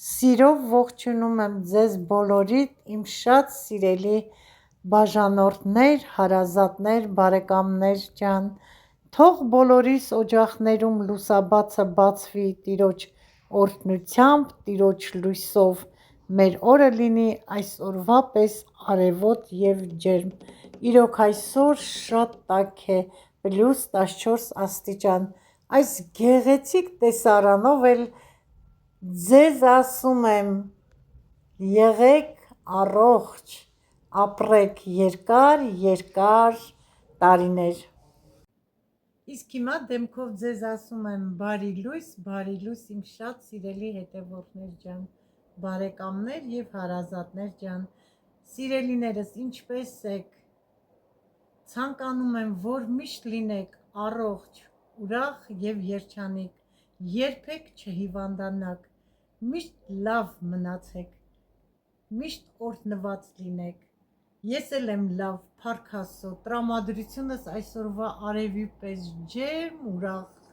Սիրով ողջունում եմ ձեզ բոլորիդ, իմ շատ սիրելի բաժանորդներ, հարազատներ, բարեկամներ ջան, թող բոլորիս օջախներում լուսաբացը բացվի Տիրոջ օրհնությամբ, Տիրոջ լույսով, մեր օրը լինի այսօրվա պես արևոտ և ջերմ, իրոք այսօր շատ տաք է, +14 աստիճան, այս գեղեցիկ տեսարանով էլ ձեզ ասում եմ եղեք առողջ, ապրեք երկար տարիներ։ Իսկ հիմա դեմքով ձեզ ասում եմ բարի լույս իմ շատ սիրելի հետևորդներ ջան, բարեկամներ և հարազատներ ջան, սիրելիներս ինչպե՞ս եք, ցանկանում եմ, որ միշտ լինեք առողջ, ուրախ և երջանիկ, երբեք չհիվանդանաք, միշտ լավ մնացեք, միշտ օրհնված լինեք, ես էլ եմ լավ, փառք Աստծո, տրամադրությունս այսօրվա արևի պես ջերմ, ուրախ,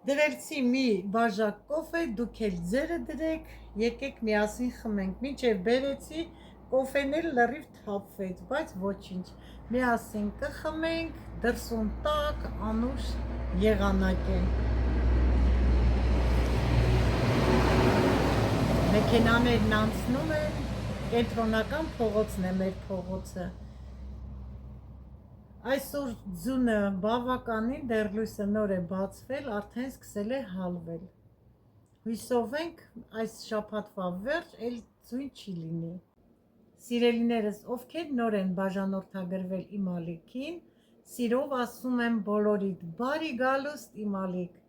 դրեցի մի բաժակ կոֆե, դուք էլ ձերը դրեք, եկեք միասին խմենք, մինչև բերեցի, կոֆեն էլ լրիվ թափվեց, բայց ոչինչ, միասին կխմենք, դրսում տաք, անուշ եղանակ է։ Մեքենաներն անցնում են, կենտրոնական փողոցն է մեր փողոցը, այսօր ձյունը բավականին, դեռ լույսը նոր է բացվել, արդեն սկսել է հալվել, հույսով ենք այս շաբաթվա վերջ էլ ձյուն չի լինի։ Սիրելիներս, ովքեր նոր են բաժանորդագրվել իմ ալիքին, սիրով ասում եմ բոլորիդ բարի գալուստ իմ ալիք,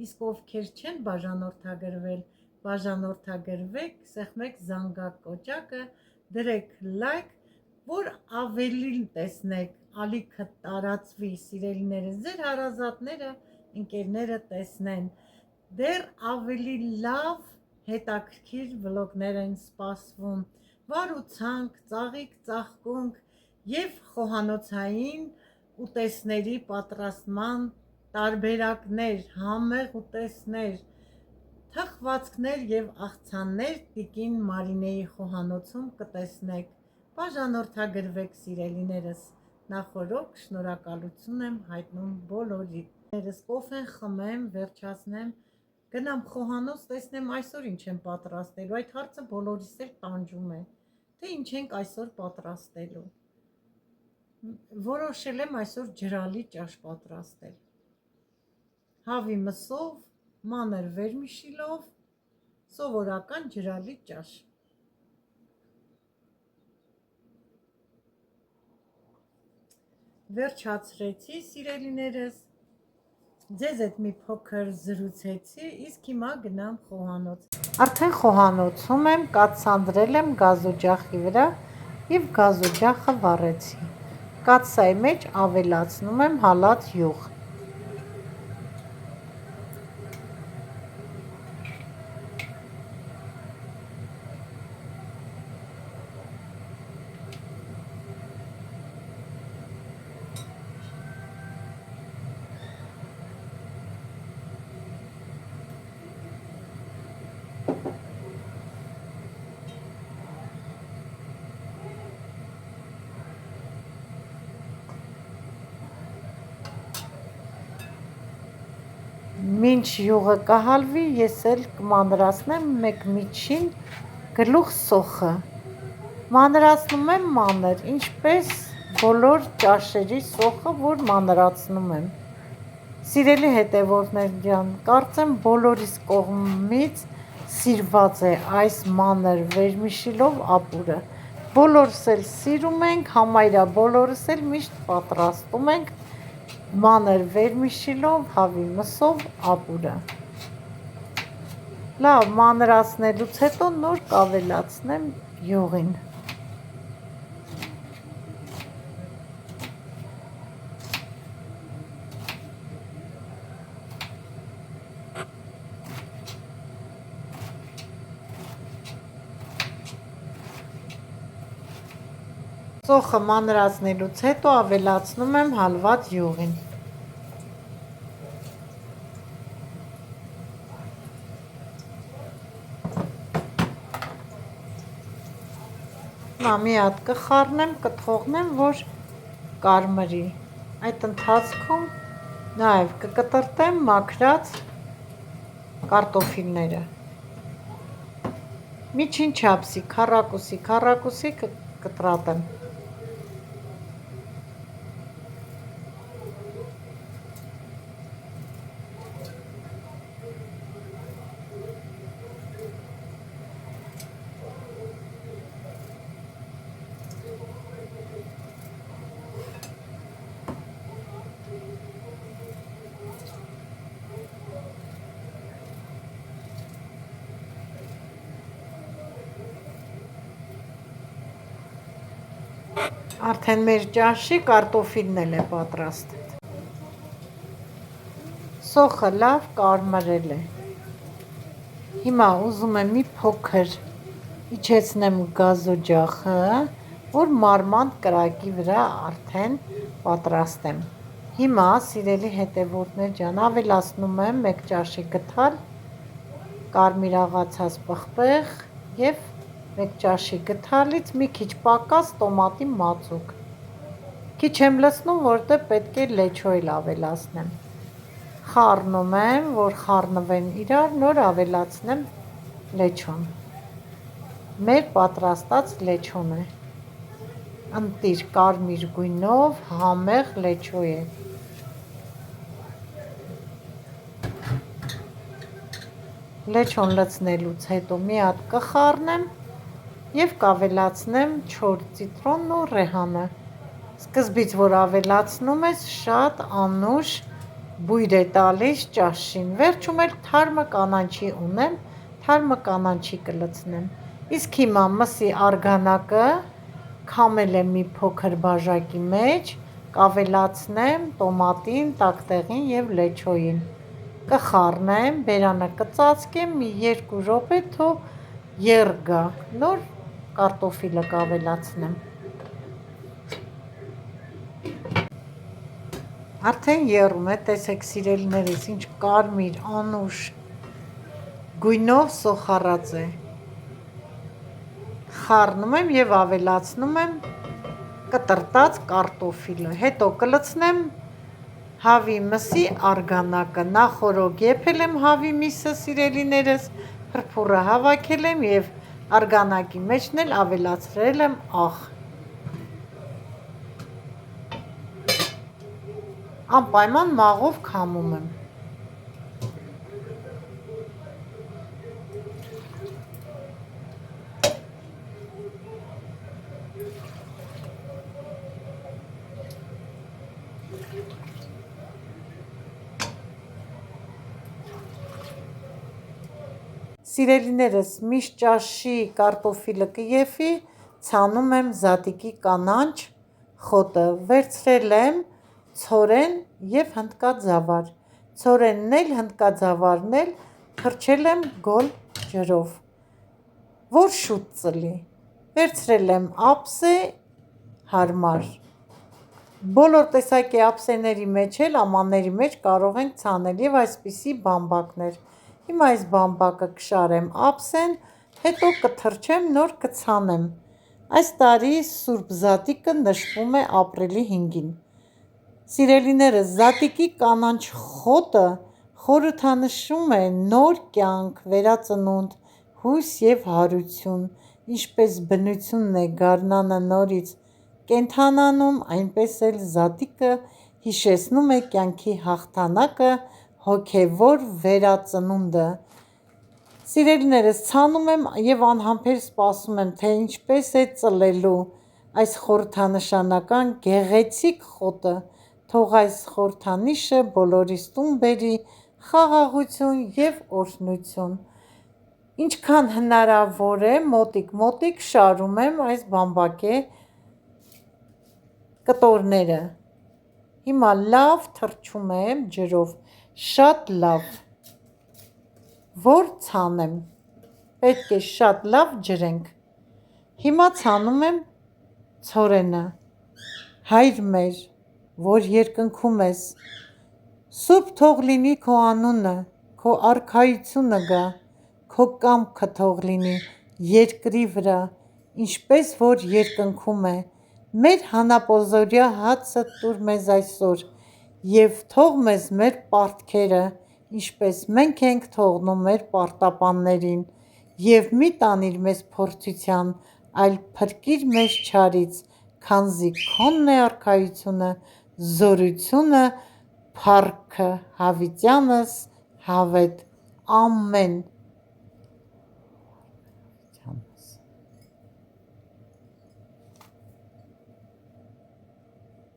իսկ ովքեր չեն բաժանորդագրվել, բաժանորդագրվեք, սեղմեք զանգակոճակը, դրեք լայք, որ ավելին տեսնեք, ալիքը տարածվի, սիրելիներս, ձեր հարազատները, ընկերները տեսնեն, դեռ ավելի լավ հետաքրքիր վլոգներ են սպասվում, վարուցանք, ծաղիկ ծաղկունք և խոհանոցային ուտեստների պատրաստման տարբերակներ, համեղ ուտեստներ, թխվածքներ և աղցաններ տիկին Մարինեի խոհանոցում կտեսնեք, բաժանորդագրվեք սիրելիներս, նախօրոք շնորհակալություն եմ հայտնում բոլորիդ, կոֆեն խմեմ, վերջացնեմ, գնամ խոհանոց տեսնեմ այսօր ինչ եմ պատրաստելու, այդ հարցը բոլորիս էլ տանջում է, թե ինչ ենք այսօր պատրաստելու, որոշել եմ այսօր ջրալի ճաշ պատրաստել, հավի մսով, մանր վերմիշիլով, սովորական ջրալի ճաշ։ Վերջացրեցի սիրելիներս, ձեզ հետ մի փոքր զրուցեցի, իսկ հիմա գնամ խոհանոց։ Արդեն խոհանոցում եմ, կաթսանդրել եմ գազօջախի վրա և գազօջախը վառեցի, կաթսայի մեջ ավելացնում եմ հալած յուղ։ Մինչ յուղը կհալվի, ես էլ կմանրացնեմ մեկ միջին գլուխ սոխը, մանրացնում եմ մանր, ինչպես բոլոր ճաշերի սոխը, որ մանրացնում եմ։ Սիրելի հետևորդներ ջան, կարծեմ բոլորիս կողմից սիրված է այս մանր վերմիշիլով ապուրը, բոլորս էլ սիրում ենք, համարյա բոլորս էլ միշտ պատրաստում ենք մանր վերմիշիլով, հավի մսով ապուրը։ Լավ մանրացնելուց հետո նոր կավելացնեմ յուղին։ Սոխը մանրացնելուց հետո ավելացնում եմ հալված յուղին։ Հիմա մի հատ կխառնեմ, կթողնեմ, որ կարմրի։ Այդ ընթացքում նաև կկտրտեմ մաքրած կարտոֆիլները։ Միջին չափսի, քառակուսի կտրատեմ։ Արդեն մեր ճաշի կարտոֆիլն էլ է պատրաստ։ Սոխը լավ կարմրել է։ Հիմա ուզում եմ մի փոքր իջեցնեմ գազօջախը, որ մարմանդ կրակի վրա արդեն պատրաստեմ։ Հիմա, սիրելի հետևորդներ ջան, ավելացնում եմ 1 ճաշի գթալ կարմիրաղացած պղպեղ և 1 ճաշի գթալից մի քիչ պակաս տոմատի մածուկ։ Քիչ եմ լցնում, որտեղ պետք է լեչո էլ ավելացնեմ։ Խառնում եմ, որ խառնվեն իրար, նոր ավելացնեմ լեչոն։ Մեր պատրաստած լեչոն է։ Ընտիր կարմիր գույնով համեղ լեչո է։ Լեչոն լցնելուց հետո մի հատ կխառնեմ և կավելացնեմ չոր ցիտրոնն ու ռեհանը։ Սկզբից, որ ավելացնում ես, շատ անուշ բույր է տալիս ճաշին։ Վերջում էլ թարմը կանաչի ունեմ, թարմը կանաչի կլցնեմ։ Իսկ հիմա մսի արգանակը քամել եմ մի փոքր բաժակի մեջ, կավելացնեմ տոմատին, տակտեղին և լեչոյին։ Կխառնեմ, բերանը կծածկեմ, մի 2 րոպե թող եռ գա, նոր կարտոֆիլը կավելացնեմ։ Արդեն եռում է, տեսեք սիրելիներս, ինչ կարմիր անուշ գույնով սոխառած է։ Խառնում եմ և ավելացնում եմ կտրտած կարտոֆիլը, հետո կլցնեմ հավի մսի արգանակը։ Նախօրոք եփել եմ հավի միսը, սիրելիներս, փրփուրը հավաքել եմ և արգանակի մեջն էլ ավելացրել եմ աղ։ Անպայման մաղով քամում եմ։ Սիրելիներս, միշտ ճաշի կարտոֆիլը կեփի, ցանում եմ զատիկի կանաչ խոտը։ Վերցրել եմ ցորեն և հնդկաձավար։ Ցորենն էլ, հնդկաձավարն էլ թրջել եմ գոլ ջրով, որ շուտ ծլի։ Վերցրել եմ ափսե հարմար։ Բոլոր տեսակի ափսեների մեջ էլ, ամանների մեջ կարող ենք ցանել և այսպիսի բամբակներ։ Հիմա այս բամբակը կշարեմ ափսեն, հետո կթրջեմ, նոր կցանեմ։ Այս տարի սուրբ զատիկը նշվում է ապրիլի 5-ին։ Սիրելիներս, զատիկի կանաչ խոտը խորհրդանշում է նոր կյանք, վերածնունդ, հույս և հարություն։ Ինչպես բնությունն է գարնանը նորից կենդանանում, այնպես էլ զատիկը հիշեցնում է կյանքի հաղթանակը, հոգևոր վերածնունդը։ Սիրելիներս, ցանում եմ և անհամբեր սպասում եմ, թե ինչպես է ծլելու այս խորհրդանշական գեղեցիկ խոտը։ Թող այս խորհրդանիշը բոլորիս տուն բերի խաղաղություն և օրհնություն։ Ինչքան հնարավոր է, մոտիկ շարում եմ այս բամբակե կտորները։ Հիմա լավ թրջում եմ ջրով, շատ լավ, որ ցանեմ։ Պետք է շատ լավ ջրենք։ Հիմա ցանում եմ ցորենը։ Հայր մեր, որ երկնքում ես, սուրբ թող լինի քո անունը, քո արքայությունը գա, քո կամքը թող լինի երկրի վրա, ինչպես որ երկնքում է, մեր հանապոզորյա հացը տուր մեզ այսօր, և թող մեզ մեր պարտքերը, ինչպես մենք ենք թողնում մեր պարտապաններին, և մի տանիր մեզ փորձության, այլ փրկիր մեզ չարից, քանզի քոնն է արքայությունը, զորությունը, փառքը հավիտյանս հավետ, ամեն։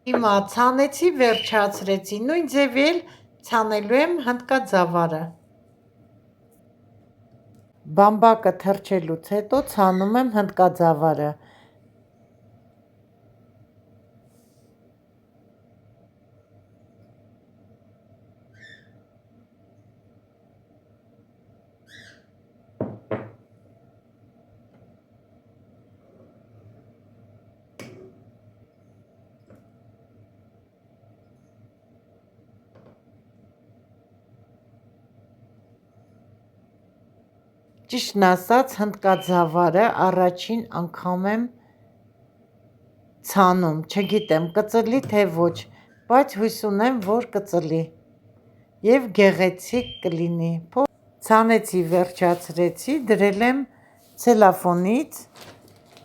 Հիմա ցանեցի, վերջացրեցի, նույն ձևի էլ ցանելու եմ հնդկաձավարը։ Բամբակը թրջելուց հետո ցանում եմ հնդկաձավարը։ Ճիշտն ասած, հնդկաձավարը առաջին անգամ եմ ցանում, չգիտեմ կծլի թե ոչ, բայց հույս ունեմ, որ կծլի և գեղեցիկ կլինի։ Ցանեցի, վերջացրեցի, դրել եմ ցելոֆանից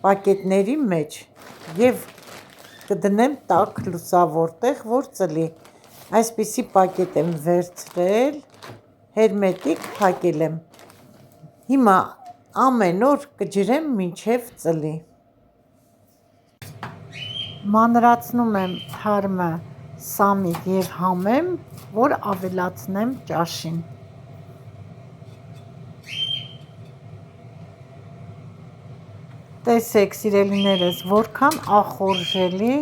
պակետների մեջ և կդնեմ տաք լուսավոր տեղ, որ ծլի։ Այսպիսի պակետ եմ վերցրել, հերմետիկ փակել եմ։ Հիմա ամեն օր կջրեմ մինչև ծլի։ Մանրացնում եմ թարմը սամիկ և համեմ, որ ավելացնեմ ճաշին։ Տեսեք սիրելիներս, որքան ախորժելի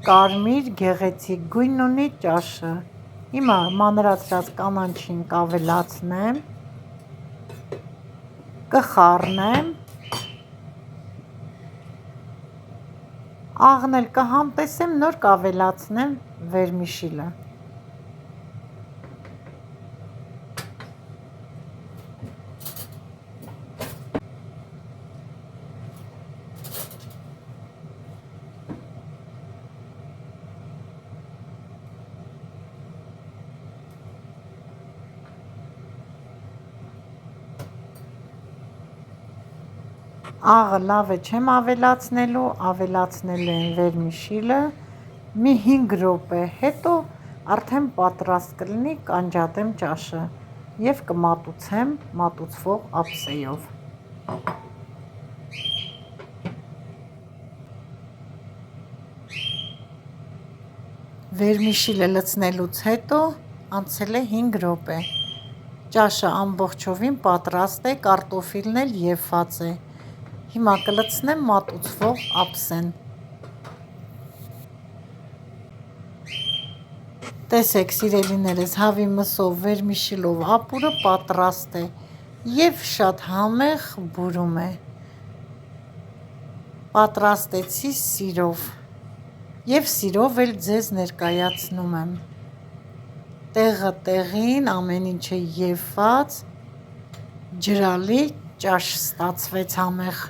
կարմիր գեղեցիկ գույն ունի ճաշը։ Հիմա մանրացրած կանաչին կավելացնեմ, կխառնեմ, աղն էլ կհամտեսեմ, նոր կավելացնեմ վերմիշիլը։ Աղը լավ է չեմ ավելացնելու, ավելացնելու եմ վերմիշիլը մի 5 րոպե, հետո արդեն պատրաստ կլինի, կանջատեմ ճաշը և կմատուցեմ մատուցվող ափսեով։ Վերմիշիլը լցնելուց հետո անցել է 5 րոպե։ Ճաշը ամբողջովին պատրաստ է, կարտոֆիլն էլ եփված է։ Հիմա կլցնեմ մատուցվող ափսեն։ Տեսեք սիրելիներս, հավի մսով, վերմիշիլով ապուրը պատրաստ է և շատ համեղ բուրում է։ Պատրաստեցի սիրով և սիրով էլ ձեզ ներկայացնում եմ։ Տեղը տեղին, ամեն ինչը եփված, ջրալի ճաշ ստացվեց համեղ։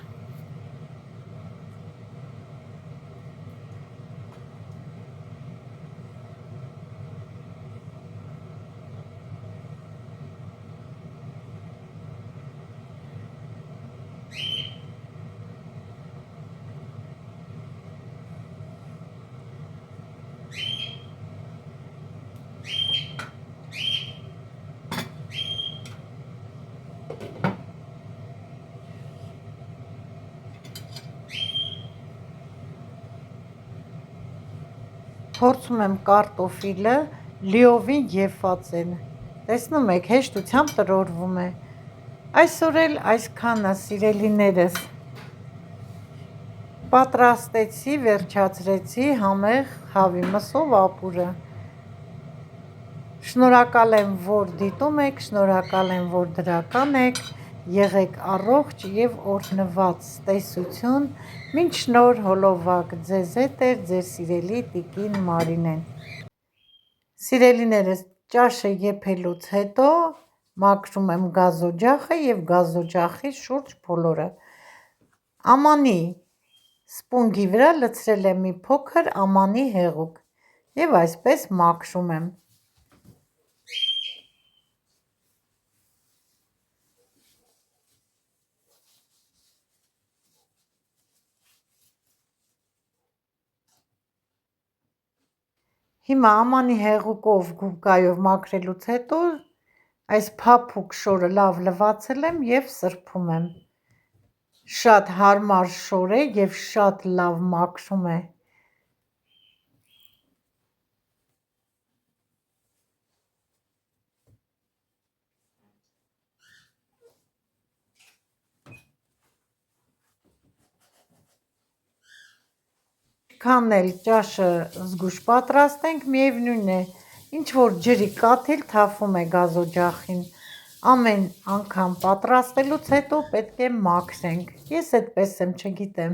Փորձում եմ կարտոֆիլը լիովին եփված է, տեսնում եք հեշտությամբ տրորվում է։ Այսօր էլ այսքանը սիրելիներս, պատրաստեցի, վերջացրեցի համեղ հավի մսով ապուրը։ Շնորհակալ եմ, որ դիտում եք, շնորհակալ եմ, որ դրական եք, եղեք առողջ և օրհնված, տեսություն, մինչ նոր հոլովակ, ձեզ հետ է ձեր սիրելի տիկին Մարինեն։ Սիրելիներս, ճաշը եփելուց հետո մաքրում եմ գազօջախը և գազօջախի շուրջ բոլորը։ Ամանի սպունգի վրա լցրել եմ մի փոքր ամանի հեղուկ և այսպես մաքրում եմ։ Հիմա ամանի հեղուկով գուբկայով մաքրելուց հետո այս փափուկ շորը լավ լվացել եմ և սրբում եմ։ Շատ հարմար շոր է և շատ լավ մաքրում է։ Ինչքան էլ ճաշը զգույշ պատրաստենք, միևնույն է, ինչ-որ ջրի կաթիլ թափվում է գազօջախին։ Ամեն անգամ պատրաստելուց հետո պետք է մաքրենք։ Ես այդպես եմ, չգիտեմ։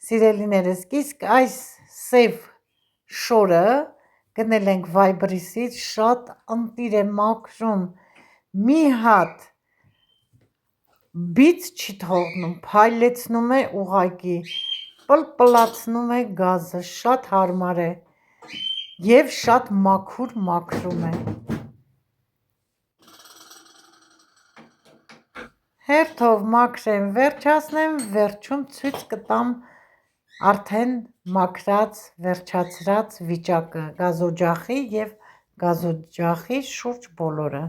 Սիրելիներս, իսկ այս սև շորը գնել ենք Viberis-ից, շատ ընտիր է մաքրում, մի հատ բիծ չի թողնում, փայլեցնում է ուղղակի, պլպլացնում է գազը, շատ հարմար է և շատ մաքուր մաքրում է։ Հերթով մաքրեմ, վերջացնեմ, վերջում ցույց կտամ արդեն մաքրած, վերջացրած վիճակը, գազօջախի և գազօջախի շուրջ բոլորը։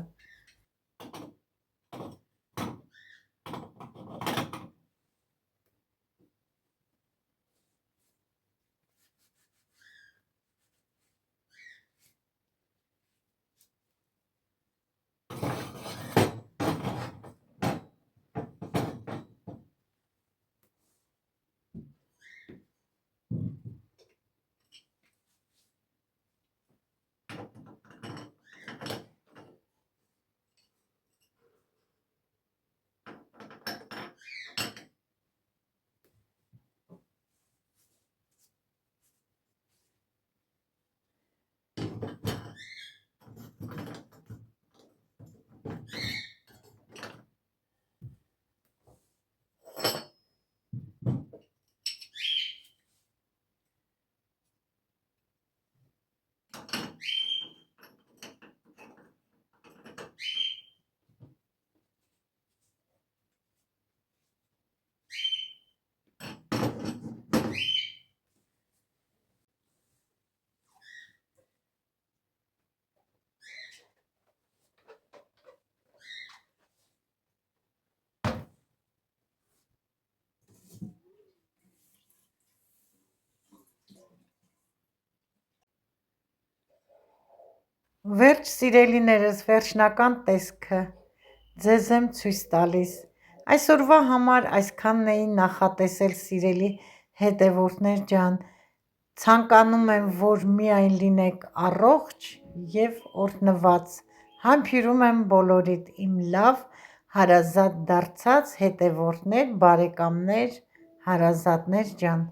Վերջ սիրելիներս, վերջնական տեսքը ձեզ եմ ցույց տալիս։ Այսօրվա համար այսքանն էի նախատեսել, սիրելի հետևորդներ ջան։ Ցանկանում եմ, որ միայն լինեք առողջ և օրհնված։ Համբուրում եմ բոլորիդ, իմ լավ հարազատ դարձած հետևորդներ, բարեկամներ, հարազատներ ջան։